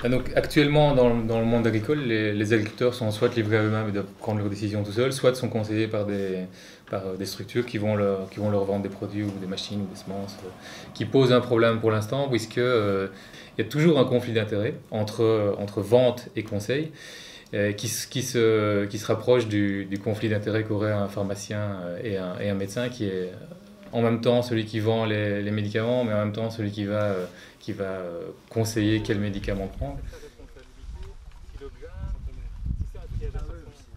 Donc, actuellement, dans le monde agricole, les agriculteurs sont soit livrés à eux-mêmes et doivent prendre leurs décisions tout seuls, soit sont conseillés par des structures qui vont leur vendre des produits ou des machines ou des semences, qui posent un problème pour l'instant, puisque il y a toujours un conflit d'intérêts entre vente et conseil, qui se rapproche du conflit d'intérêts qu'aurait un pharmacien et un médecin, qui est en même temps celui qui vend les médicaments, mais en même temps celui qui va conseiller quel médicament prendre.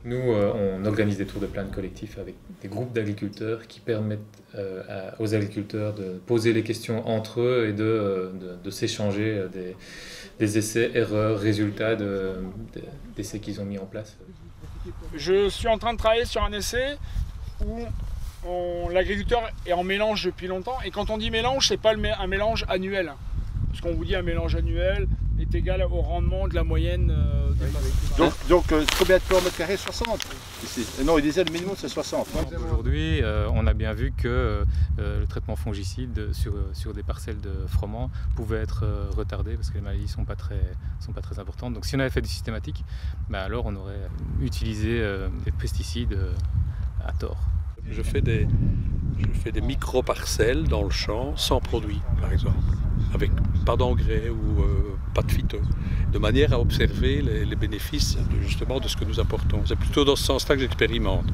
Nous, on organise des tours de plainte collectifs avec des groupes d'agriculteurs qui permettent aux agriculteurs de poser les questions entre eux et de s'échanger des essais, erreurs, résultats d'essais qu'ils ont mis en place. Je suis en train de travailler sur un essai où l'agriculteur est en mélange depuis longtemps, et quand on dit mélange, c'est pas un mélange annuel, parce qu'on vous dit un mélange annuel est égal au rendement de la moyenne des pastures. Donc combien de plants au mètre carré? 60 ici. Non, il disait le minimum c'est 60. Aujourd'hui, on a bien vu que le traitement fongicide sur des parcelles de froment pouvait être retardé parce que les maladies sont pas très importantes. Donc si on avait fait du systématique, alors on aurait utilisé des pesticides à tort. Je fais des micro-parcelles dans le champ sans produit, par exemple, avec pas d'engrais ou pas de phyto, de manière à observer les bénéfices justement de ce que nous apportons. C'est plutôt dans ce sens-là que j'expérimente.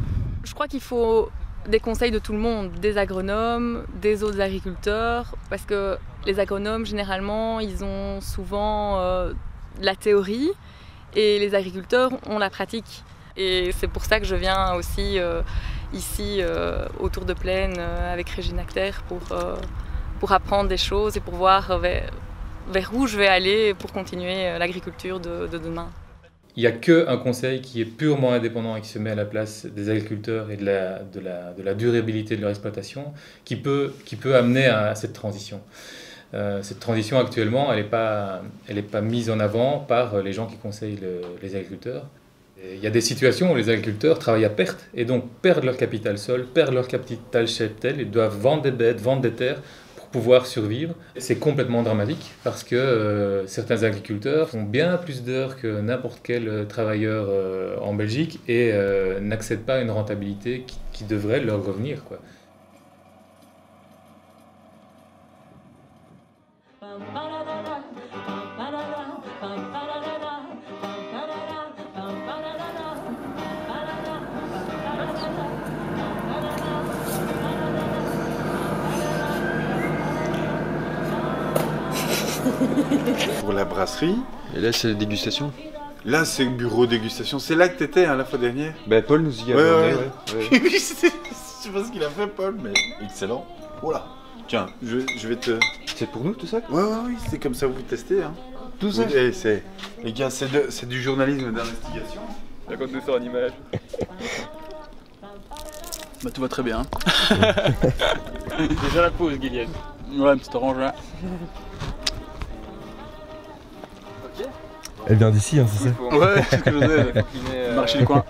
Je crois qu'il faut des conseils de tout le monde, des agronomes, des autres agriculteurs, parce que les agronomes, généralement, ils ont souvent la théorie et les agriculteurs ont la pratique. Et c'est pour ça que je viens aussi ici au Tour de Plaine avec Régine Acter pour apprendre des choses et pour voir vers où je vais aller pour continuer l'agriculture de demain. Il n'y a qu'un conseil qui est purement indépendant et qui se met à la place des agriculteurs et de la durabilité de leur exploitation qui peut amener à cette transition. Cette transition actuellement, elle n'est pas mise en avant par les gens qui conseillent les agriculteurs. Il y a des situations où les agriculteurs travaillent à perte et donc perdent leur capital sol, perdent leur capital cheptel et doivent vendre des bêtes, vendre des terres pour pouvoir survivre. C'est complètement dramatique parce que certains agriculteurs font bien plus d'heures que n'importe quel travailleur en Belgique et n'accèdent pas à une rentabilité qui devrait leur revenir, quoi. Pour la brasserie. Et là, c'est la dégustation. Là, c'est le bureau dégustation. C'est là que t'étais la fois dernière. Ben, Paul nous y a amené. Oui, je sais pas ce qu'il a fait, Paul, mais excellent. Voilà. Tiens, je vais te... C'est pour nous tout ça? Oui, c'est comme ça que vous testez. Hein. Tout ça? Les gars, c'est du journalisme d'investigation. Là, quand nous sort une image. Tout va très bien. Déjà la pause, Guilienne. Ouais, un petit orange là. Elle vient d'ici, hein, c'est ça? Ouais, c'est ce que je disais. Marché du coin.